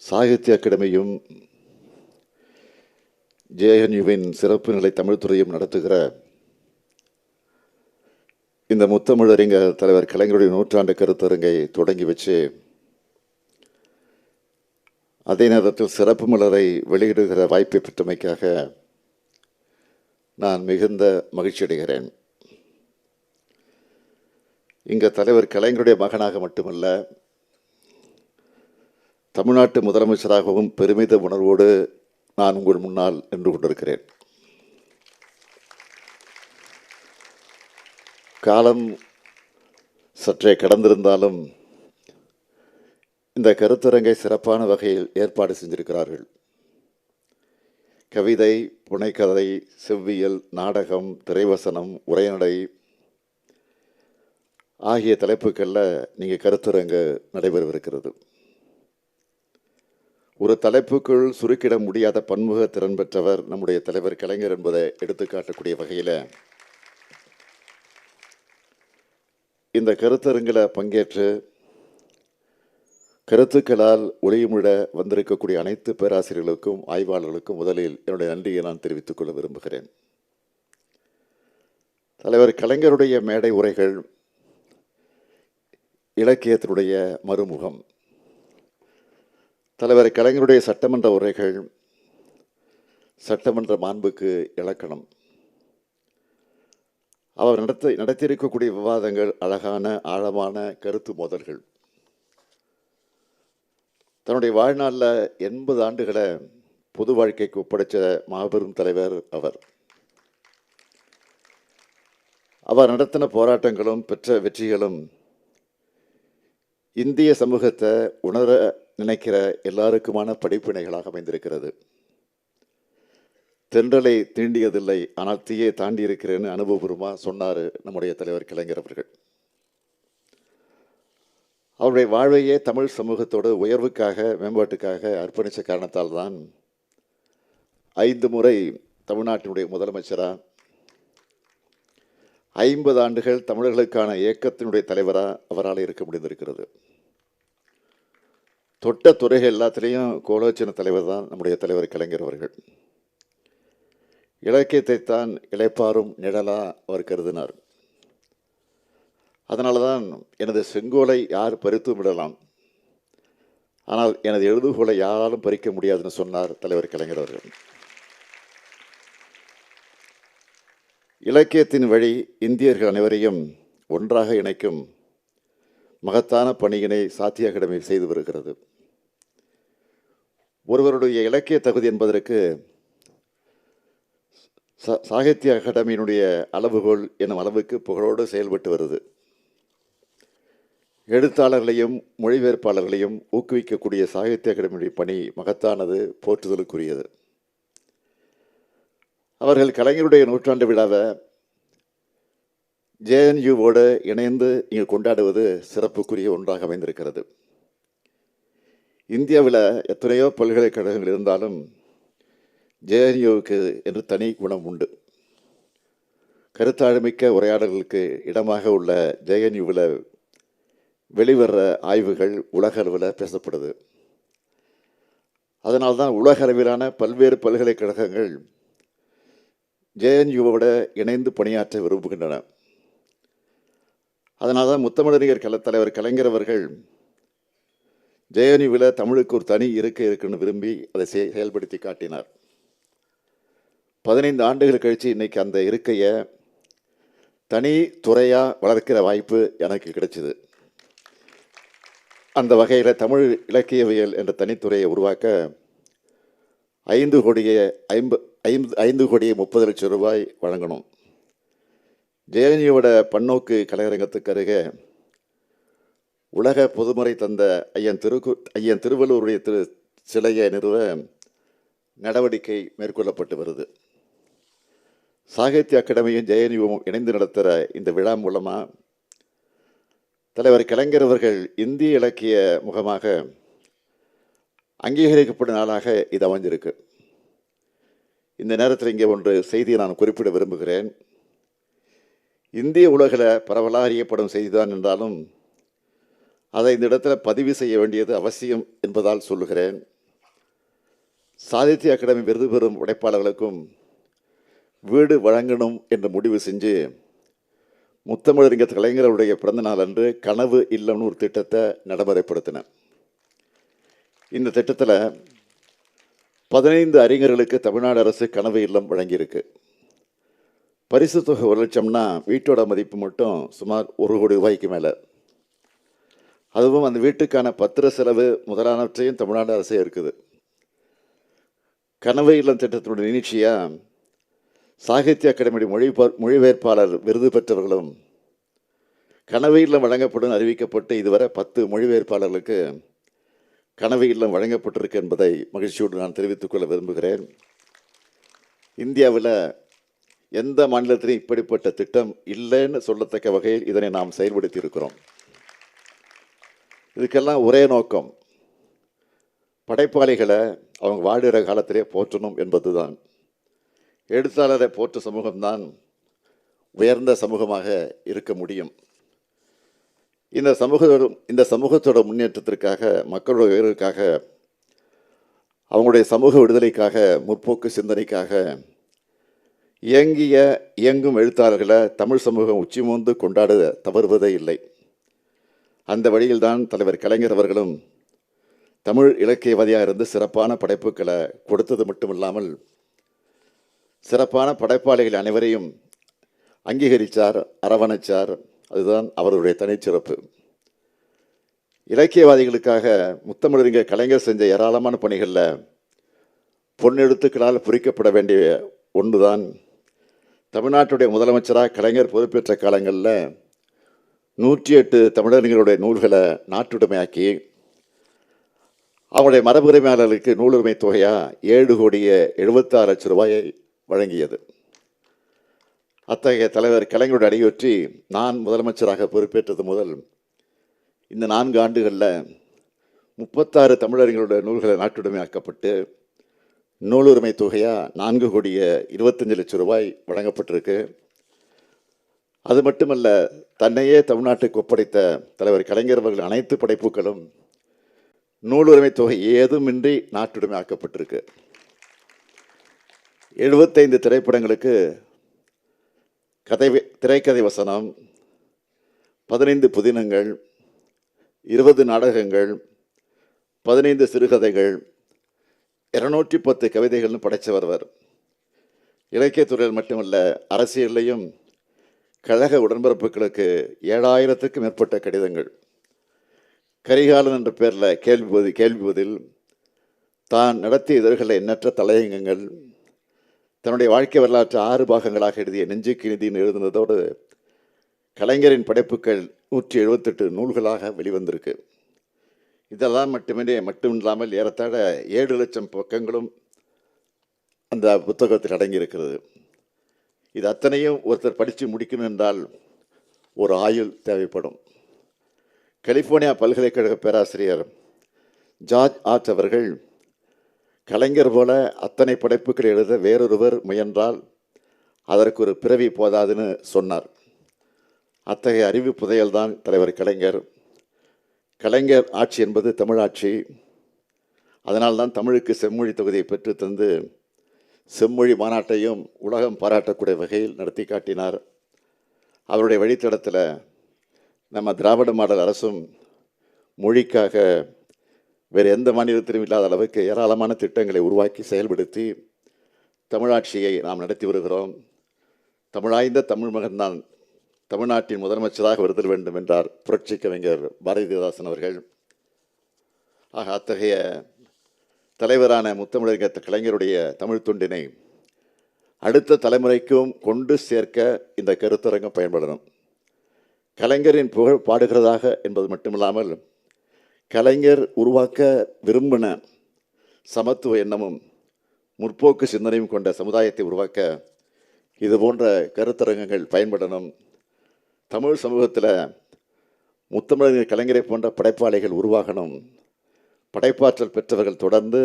சாகித்ய அகாடமியும் ஜேஎன்யூவின் சிறப்பு நிலை தமிழ்துறையும் நடத்துகிற இந்த முத்தமிழறிஞர் தலைவர் கலைஞருடைய நூற்றாண்டு கருத்தரங்கை தொடங்கி வச்சு அதே நேரத்தில் சிறப்பு மலரை வெளியிடுகிற வாய்ப்பை பெற்றமைக்காக நான் மிகுந்த மகிழ்ச்சி அடைகிறேன். இங்கே தலைவர் கலைஞருடைய மகனாக மட்டுமல்ல, தமிழ்நாட்டு முதலமைச்சராகவும் பெருமித உணர்வோடு நான் உங்கள் முன்னால் நின்று கொண்டிருக்கிறேன். காலம் சற்றே கடந்திருந்தாலும் இந்த கருத்தரங்கை சிறப்பான வகையில் ஏற்பாடு செஞ்சிருக்கிறார்கள். கவிதை, புனைக்கதை, செவ்வியல், நாடகம், திரைவசனம், உரைநடை ஆகிய தலைப்புகளில் நீங்கள் கருத்தரங்கு நடைபெறவிருக்கிறது. ஒரு தலைப்புக்குள் சுருக்கிட முடியாத பன்முக திறன் பெற்றவர் நம்முடைய தலைவர் கலைஞர் என்பதை எடுத்துக்காட்டக்கூடிய வகையில் இந்த கருத்தரங்கில் பங்கேற்று கருத்துக்களால் ஒளியுமிழ வந்திருக்கக்கூடிய அனைத்து பேராசிரியர்களுக்கும் ஆய்வாளர்களுக்கும் முதலில் என்னுடைய நன்றியை நான் தெரிவித்துக் கொள்ள விரும்புகிறேன். தலைவர் கலைஞருடைய மேடை உரைகள் இலக்கியத்தினுடைய மறுமுகம். தலைவர் கலைஞருடைய சட்டமன்ற உரைகள் சட்டமன்ற மாண்புக்கு இலக்கணம். அவர் நடத்தியிருக்கக்கூடிய விவாதங்கள் அழகான ஆழமான கருத்து மோதல்கள். தன்னுடைய வாழ்நாளில் 80 ஆண்டுகளை பொது வாழ்க்கைக்கு ஒப்படைச்ச மாபெரும் தலைவர் அவர். அவர் நடத்தின போராட்டங்களும் பெற்ற வெற்றிகளும் இந்திய சமூகத்தை உணர நினைக்கிற எல்லாருக்குமான படிப்பினைகளாக அமைந்திருக்கிறது. தென்றலை தீண்டியதில்லை, ஆனால் தீயை தாண்டி இருக்கிறேன்னு அனுபவபூர்வமாக சொன்னார் நம்முடைய தலைவர் கலைஞர் அவர்கள். அவருடைய வாழ்வையே தமிழ் சமூகத்தோடு உயர்வுக்காக மேம்பாட்டுக்காக அர்ப்பணித்த காரணத்தால் தான் 5 முறை தமிழ்நாட்டினுடைய முதலமைச்சராக, 50 ஆண்டுகள் தமிழர்களுக்கான இயக்கத்தினுடைய தலைவராக அவரால் இருக்க முடிந்திருக்கிறது. தொட்ட துறைகள் எல்லாத்திலையும் கோலோச்சன தலைவர் தான் நம்முடைய தலைவர் கலைஞர் அவர்கள். இலக்கியத்தை தான் இளைப்பாறும் நிழலா அவர் கருதினார். அதனால தான் எனது செங்கோலை யார் பறித்து விடலாம், ஆனால் எனது எழுதுகோலை யாராலும் பறிக்க முடியாதுன்னு சொன்னார் தலைவர் கலைஞர் அவர்கள். இலக்கியத்தின் வழி இந்தியர்கள் அனைவரையும் ஒன்றாக இணைக்கும் மகத்தான பணியினை சாகித்ய அகாடமி செய்து வருகிறது. ஒருவருடைய இலக்கிய தகுதி என்பதற்கு சாகித்ய அகாடமியினுடைய அளவுகோல் என்னும் அளவுக்கு புகழோடு செயல்பட்டு வருது. எழுத்தாளர்களையும் மொழிபெயர்ப்பாளர்களையும் ஊக்குவிக்கக்கூடிய சாகித்ய அகாடமியுடைய பணி மகத்தானது, போற்றுதலுக்குரியது. அவர்கள் கலைஞருடைய நூற்றாண்டு விழாவை ஜேஎன்யூவோடு இணைந்து இங்கு கொண்டாடுவது சிறப்புக்குரிய ஒன்றாக அமைந்திருக்கிறது. இந்தியாவில் எத்தனையோ பல்கலைக்கழகங்கள் இருந்தாலும் ஜேஎன்யூவுக்கு என்று தனி குணம் உண்டு. கருத்தாழமிக்க உரையாடல்களுக்கு இடமாக உள்ள ஜேஎன்யூவில் வெளிவர்ற ஆய்வுகள் உலக அளவில் பேசப்படுது. அதனால்தான் உலக அளவிலான பல்வேறு பல்கலைக்கழகங்கள் ஜேஎன்யூவோட இணைந்து பணியாற்ற விரும்புகின்றன. அதனால்தான் முத்தமிழறிஞர் தலைவர் கலைஞர் அவர்கள் ஜேஎன்யூவில் தமிழுக்கு ஒரு தனி இருக்கை இருக்குன்னு விரும்பி அதை செயல்படுத்தி காட்டினார். 15 ஆண்டுகள் கழித்து இன்னைக்கு அந்த இருக்கையை தனி துறையாக வளர்க்கிற வாய்ப்பு எனக்கு கிடைச்சிது. அந்த வகையில் தமிழ் இலக்கியவியல் என்ற தனித்துறையை உருவாக்க 5 கோடியே 30 லட்சம் ரூபாய் வழங்கணும். ஜேஎன்யூவோட பன்னோக்கு கலையரங்கத்துக்கு அருகே உலக பொதுமறை தந்த ஐயன் திருவள்ளுவருடைய சிலையை நிறுவ நடவடிக்கை மேற்கொள்ளப்பட்டு வருது. சாகித்ய அகாடமியும் ஜேஎன்யூவும் இணைந்து நடத்துகிற இந்த விழா மூலமாக தலைவர் கலைஞர் அவர்கள் இந்திய இலக்கிய முகமாக அங்கீகரிக்கப்படும் நாளாக இது அமைஞ்சிருக்கு. இந்த நேரத்தில் இங்கே ஒன்று செய்தியை நான் குறிப்பிட விரும்புகிறேன். இந்திய உலகில் பரவலாக அறியப்படும் செய்திதான் என்றாலும் அதை இந்த இடத்துல பதிவு செய்ய வேண்டியது அவசியம் என்பதால் சொல்லுகிறேன். சாகித்ய அகாடமி விருது பெறும் படைப்பாளர்களுக்கும் வீடு வழங்கணும் என்று முடிவு செஞ்சு முத்தமிழறிஞர் கலைஞருடைய பிறந்த நாள் அன்று கனவு இல்லம்னு ஒரு திட்டத்தை நடைமுறைப்படுத்தினேன். இந்த திட்டத்தில் 15 அறிஞர்களுக்கு தமிழ்நாடு அரசு கனவு இல்லம் வழங்கியிருக்கு. பரிசு தொகை 1 லட்சம்னா வீட்டோட மதிப்பு மட்டும் சுமார் 1 கோடி ரூபாய்க்கு மேலே. அதுவும் அந்த வீட்டுக்கான பத்திர செலவு முதலானவற்றையும் தமிழ்நாடு அரசே இருக்குது. கனவு இல்லம் திட்டத்தினுடைய நீட்சியாக சாகித்ய அகாடமி மொழிபெயர்ப்பாளர் விருது பெற்றவர்களும் கனவு இல்லம் வழங்கப்படும் அறிவிக்கப்பட்டு இதுவரை 10 மொழிபெயர்ப்பாளர்களுக்கு கனவு இல்லம் வழங்கப்பட்டிருக்கு என்பதை மகிழ்ச்சியோடு நான் தெரிவித்துக் கொள்ள விரும்புகிறேன். இந்தியாவில் எந்த மாநிலத்திலும் இப்படிப்பட்ட திட்டம் இல்லைன்னு சொல்லத்தக்க வகையில் இதனை நாம் செயல்படுத்தி இருக்கிறோம். இதுக்கெல்லாம் ஒரே நோக்கம், படைப்பாளிகளை அவங்க வாடுகிற காலத்திலே போற்றணும் என்பதுதான். எழுத்தாளரை போற்ற சமூகம்தான் உயர்ந்த சமூகமாக இருக்க முடியும். இந்த சமூகத்தோட முன்னேற்றத்திற்காக, மக்களோட உயர்வுக்காக, அவங்களுடைய சமூக விடுதலைக்காக, முற்போக்கு சிந்தனைக்காக இயங்கும் எழுத்தாளர்களை தமிழ் சமூகம் உச்சிமோந்து கொண்டாட தவறுவதே இல்லை. அந்த வழியில்தான் தலைவர் கலைஞர் அவர்களும் தமிழ் இலக்கியவாதியாக இருந்து சிறப்பான படைப்புகளை கொடுத்தது மட்டுமில்லாமல் சிறப்பான படைப்பாளிகள் அனைவரையும் அங்கீகரித்தார், அரவணைச்சார். அதுதான் அவருடைய தனிச்சிறப்பு. இலக்கியவாதிகளுக்காக முத்தமிழறிஞர் கலைஞர் செஞ்ச ஏராளமான பணிகளில் பொன்னெழுத்துக்களால் பொறிக்கப்பட வேண்டிய ஒன்றுதான் தமிழ்நாட்டுடைய முதலமைச்சராக கலைஞர் பொறுப்பேற்ற காலங்களில் 108 தமிழறிஞர்களுடைய நூல்களை நாட்டுடைமையாக்கி அவங்களுடைய மரபுரிமையாளர்களுக்கு நூலுரிமை தொகையாக 7,76,00,000 ரூபாயை வழங்கியது. அத்தகைய தலைவர் கலைஞருடைய அடியொற்றி நான் முதலமைச்சராக பொறுப்பேற்றது முதல் இந்த 4 ஆண்டுகளில் 36 தமிழறிஞர்களுடைய நூல்களை நாட்டுடைமையாக்கப்பட்டு நூலுரிமை தொகையாக 4,25,00,000 ரூபாய் வழங்கப்பட்டிருக்கு. அது மட்டுமல்ல, தன்னையே தமிழ்நாட்டுக்கு ஒப்படைத்த தலைவர் கலைஞர் அவர்கள் அனைத்து படைப்புகளும் நூலுரிமை தொகை ஏதுமின்றி நாட்டுடைமையாக்கப்பட்டிருக்கு. 75 திரைப்படங்களுக்கு திரைக்கதை வசனம், 15 புதினங்கள், 20 நாடகங்கள், 15 சிறுகதைகள், 210 கவிதைகள்னு படைத்தவர் அவர். இலக்கியத்துறையில் மட்டுமல்ல, அரசியலையும் கழக உடன்பிறப்புகளுக்கு 7,000க்கும் மேற்பட்ட கடிதங்கள், கரிகாலன் என்ற பேரில் கேள்வி பதில், தான் நடத்திய இதழ்களை எண்ணற்ற தலையங்கங்கள், தன்னுடைய வாழ்க்கை வரலாற்று 6 பாகங்களாக எழுதிய நெஞ்சுக்கு நிதின்னு எழுதுனதோடு கலைஞரின் படைப்புகள் 178 நூல்களாக வெளிவந்திருக்கு. இதெல்லாம் மட்டுமில்லாமல் ஏறத்தாழ 7 லட்சம் பக்கங்களும் அந்த புத்தகத்தில் அடங்கியிருக்கிறது. இது அத்தனையும் ஒருத்தர் படித்து முடிக்கணும் என்றால் ஒரு ஆயுள் தேவைப்படும். கலிஃபோர்னியா பல்கலைக்கழக பேராசிரியர் ஜார்ஜ் ஆர்ச் அவர்கள் கலைஞர் போல அத்தனை படைப்புகள் எழுத வேறொருவர் முயன்றால் அதற்கு ஒரு பிறவி போதாதுன்னு சொன்னார். அத்தகைய அறிவு புதையல்தான் தலைவர் கலைஞர். கலைஞர் ஆட்சி என்பது தமிழாட்சி. அதனால்தான் தமிழுக்கு செம்மொழி தொகுதியை பெற்று தந்து செம்மொழி மாநாட்டையும் உலகம் பாராட்டக்கூடிய வகையில் நடத்தி காட்டினார். அவருடைய வழித்தடத்தில் நம்ம திராவிட மாடல் அரசும் மொழிக்காக வேறு எந்த மாநிலத்திலும் இல்லாத அளவுக்கு ஏராளமான திட்டங்களை உருவாக்கி செயல்படுத்தி தமிழாட்சியை நாம் நடத்தி வருகிறோம். தமிழாய்ந்த தமிழ் மகன்தான் தமிழ்நாட்டின் முதலமைச்சராக வருதல் வேண்டும் என்றார் புரட்சி கவிஞர் பாரதிதாசன் அவர்கள். ஆக அத்தகைய தலைவரான முத்தமிழறிஞர் கலைஞருடைய தமிழ் தொண்டினை அடுத்த தலைமுறைக்கும் கொண்டு சேர்க்க இந்த கருத்தரங்கம் பயன்படணும். கலைஞரின் புகழ் பாடுகிறதாக என்பது மட்டுமில்லாமல் கலைஞர் உருவாக்க விரும்பின சமத்துவ எண்ணமும் முற்போக்கு சிந்தனையும் கொண்ட சமுதாயத்தை உருவாக்க இது போன்ற கருத்தரங்கங்கள் பயன்படணும். தமிழ் சமூகத்தில் முத்தமிழறிஞர் கலைஞரை போன்ற படைப்பாளிகள் உருவாகணும். படைப்பாற்றல் பெற்றவர்கள் தொடர்ந்து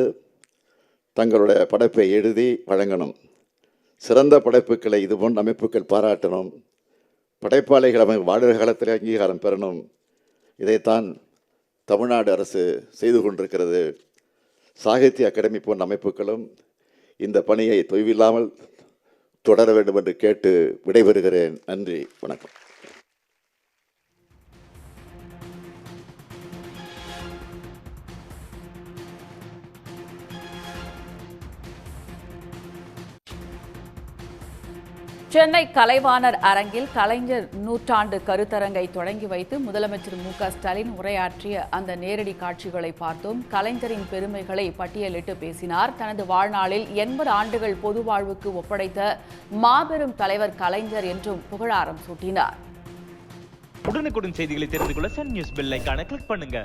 தங்களுடைய படைப்பை எழுதி வழங்கணும். சிறந்த படைப்புகளை இது போன்ற அமைப்புகள் பாராட்டணும். படைப்பாளிகள் அவங்க வாழுகிற காலத்தில் அங்கீகாரம் பெறணும். இதைத்தான் தமிழ்நாடு அரசு செய்து கொண்டிருக்கிறது. சாகித்ய அகாடமி போன்ற அமைப்புகளும் இந்த பணியை தொய்வில்லாமல் தொடர வேண்டும் என்று கேட்டு விடைபெறுகிறேன். நன்றி, வணக்கம். சென்னை கலைவாணர் அரங்கில் கலைஞர் நூற்றாண்டு கருத்தரங்கை தொடங்கி வைத்து முதலமைச்சர் மு.க.ஸ்டாலின் உரையாற்றிய அந்த நேரடி காட்சிகளை பார்த்தோம். கலைஞரின் பெருமைகளை பட்டியலிட்டு பேசினார். தனது வாழ்நாளில் 80 ஆண்டுகள் பொது வாழ்வுக்கு ஒப்படைத்த மாபெரும் தலைவர் கலைஞர் என்றும் புகழாரம் சூட்டினார். உடனுக்குடன் செய்திகளை தெரிந்து கொள்ள சன் நியூஸ் பெல் ஐகானை கிளிக் பண்ணுங்க.